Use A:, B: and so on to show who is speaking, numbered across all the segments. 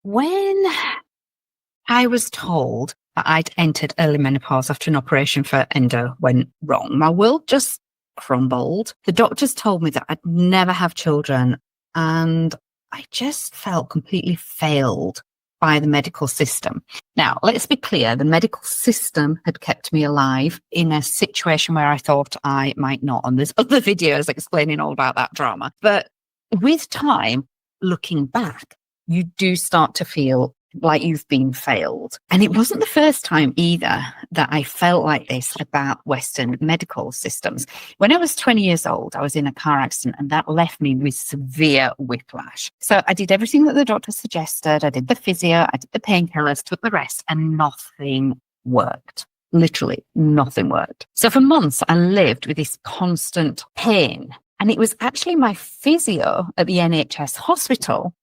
A: When I was told that I'd entered early menopause after an operation for endo went wrong, my world just crumbled. The doctors told me that I'd never have children, and I just felt completely failed by the medical system. Now, let's be clear, the medical system had kept me alive in a situation where I thought I might not, and there's other videos explaining all about that drama. But with time, looking back, you do start to feel like you've been failed. And it wasn't the first time either that I felt like this about Western medical systems. When I was 20 years old, I was in a car accident and that left me with severe whiplash. So I did everything that the doctor suggested. I did the physio, I did the painkillers, took the rest, and nothing worked. Literally nothing worked. So for months, I lived with this constant pain. And it was actually my physio at the NHS hospital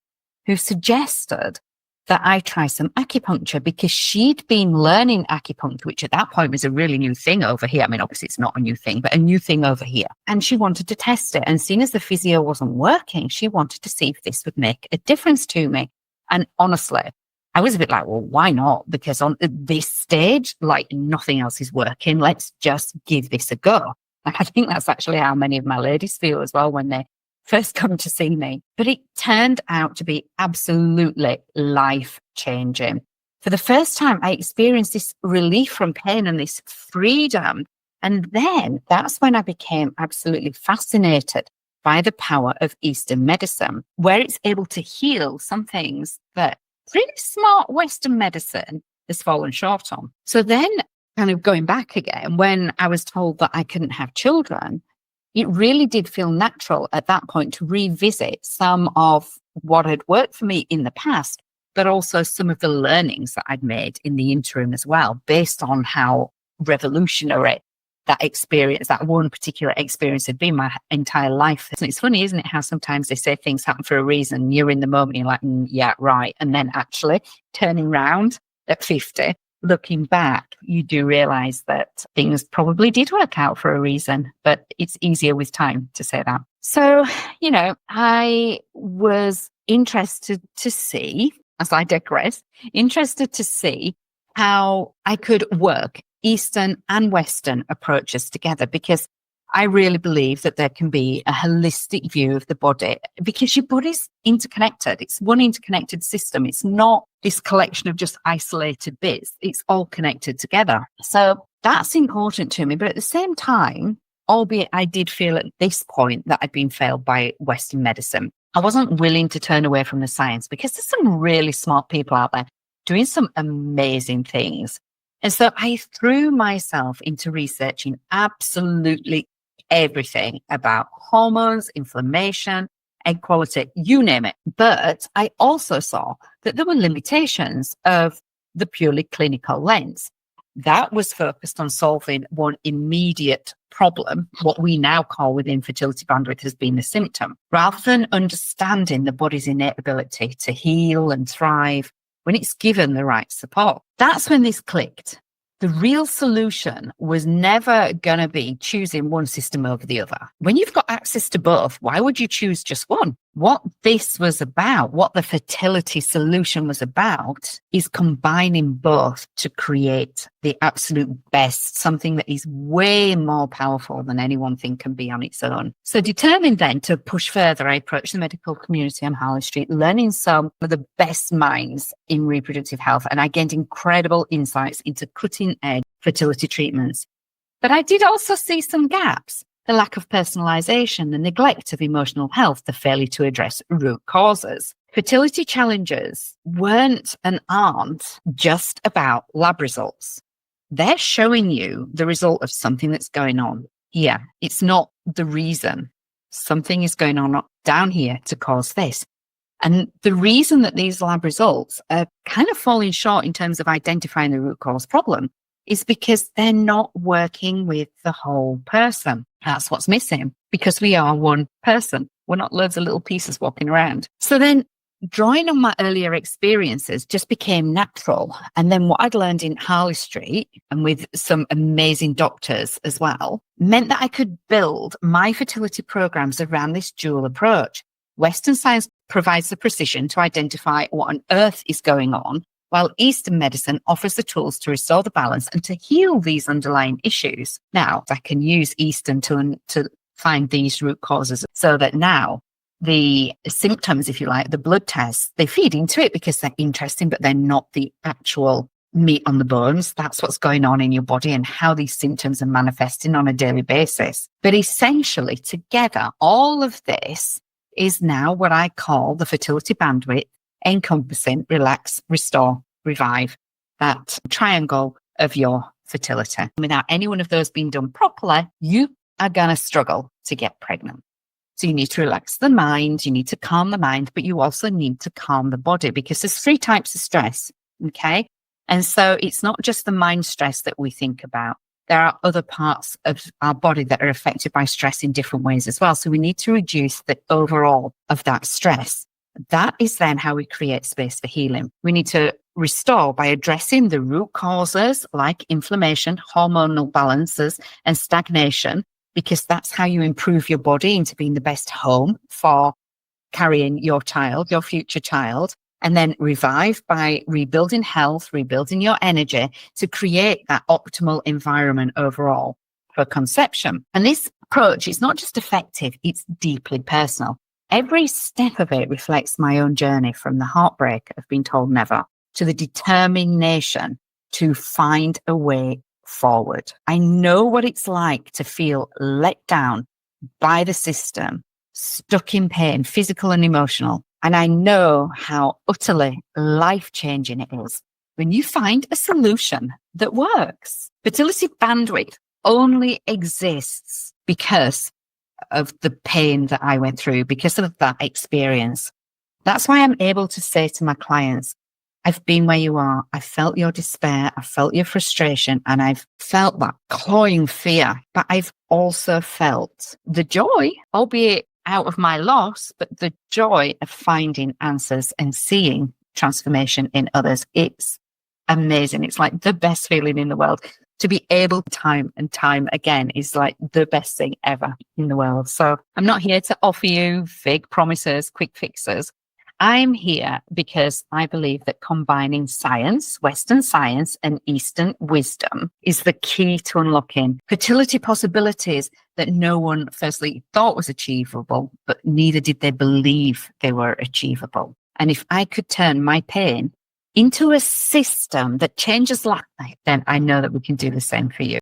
A: who suggested that I try some acupuncture because she'd been learning acupuncture, which at that point was a really new thing over here. I mean, obviously it's not a new thing, but a new thing over here. And she wanted to test it. And seeing as the physio wasn't working, she wanted to see if this would make a difference to me. And honestly, I was a bit like, well, why not? Because on this stage, like nothing else is working. Let's just give this a go. I think that's actually how many of my ladies feel as well when they first come to see me. But it turned out to be absolutely life-changing. For the first time, I experienced this relief from pain and this freedom. And then that's when I became absolutely fascinated by the power of Eastern medicine, where it's able to heal some things that pretty smart Western medicine has fallen short on. So then, kind of going back again, when I was told that I couldn't have children, it really did feel natural at that point to revisit some of what had worked for me in the past, but also some of the learnings that I'd made in the interim as well, based on how revolutionary that experience, that one particular experience had been my entire life. And it's funny, isn't it, how sometimes they say things happen for a reason. You're in the moment, you're like, yeah, right. And then actually turning around at 50, looking back, you do realize that things probably did work out for a reason, but it's easier with time to say that. So, I was interested to see, as I digress, interested to see how I could work Eastern and Western approaches together, because I really believe that there can be a holistic view of the body, because your body's interconnected. It's one interconnected system. It's not this collection of just isolated bits. It's all connected together. So that's important to me. But at the same time, albeit I did feel at this point that I'd been failed by Western medicine, I wasn't willing to turn away from the science, because there's some really smart people out there doing some amazing things. And so I threw myself into researching absolutely everything about hormones, inflammation, egg quality, you name it. But I also saw that there were limitations of the purely clinical lens. That was focused on solving one immediate problem, what we now call within fertility bandwidth has been the symptom, rather than understanding the body's innate ability to heal and thrive when it's given the right support. That's when this clicked. The real solution was never going to be choosing one system over the other. When you've got access to both, why would you choose just one? What this was about, what the fertility solution was about, is combining both to create the absolute best, something that is way more powerful than any one thing can be on its own. So determined then to push further, I approached the medical community on Harley Street, learning some of the best minds in reproductive health, and I gained incredible insights into cutting-edge fertility treatments. But I did also see some gaps. The lack of personalization, the neglect of emotional health, the failure to address root causes. Fertility challenges weren't and aren't just about lab results. They're showing you the result of something that's going on here. It's not the reason. Something is going on down here to cause this. And the reason that these lab results are kind of falling short in terms of identifying the root cause problem is because they're not working with the whole person. That's what's missing, because we are one person. We're not loads of little pieces walking around. So then drawing on my earlier experiences just became natural. And then what I'd learned in Harley Street and with some amazing doctors as well meant that I could build my fertility programs around this dual approach. Western science provides the precision to identify what on earth is going on, while Eastern medicine offers the tools to restore the balance and to heal these underlying issues. Now, I can use Eastern to find these root causes so that now the symptoms, if you like, the blood tests, they feed into it because they're interesting, but they're not the actual meat on the bones. That's what's going on in your body and how these symptoms are manifesting on a daily basis. But essentially, together, all of this is now what I call the fertility bandwidth, encompassing relax, restore, revive, that triangle of your fertility. Without any one of those being done properly, you are going to struggle to get pregnant. So you need to relax the mind, you need to calm the mind, but you also need to calm the body, because there's 3 types of stress, okay? And so it's not just the mind stress that we think about. There are other parts of our body that are affected by stress in different ways as well. So we need to reduce the overall of that stress. That is then how we create space for healing. We need to restore by addressing the root causes like inflammation, hormonal balances, and stagnation, because that's how you improve your body into being the best home for carrying your child, your future child. And then revive by rebuilding health, rebuilding your energy to create that optimal environment overall for conception. And this approach is not just effective, it's deeply personal. Every step of it reflects my own journey from the heartbreak of being told never to the determination to find a way forward. I know what it's like to feel let down by the system, stuck in pain, physical and emotional. And I know how utterly life-changing it is when you find a solution that works. Fertility bandwidth only exists because of the pain that I went through, because of that experience. That's why I'm able to say to my clients, I've been where you are. I felt your despair. I felt your frustration, and I've felt that cloying fear, but I've also felt the joy, albeit out of my loss, but the joy of finding answers and seeing transformation in others. It's amazing. It's like the best feeling in the world. To be able time and time again is like the best thing ever in the world. So I'm not here to offer you vague promises, quick fixes. I'm here because I believe that combining science, Western science, and Eastern wisdom is the key to unlocking fertility possibilities that no one firstly thought was achievable, but neither did they believe they were achievable. And if I could turn my pain into a system that changes life, then I know that we can do the same for you.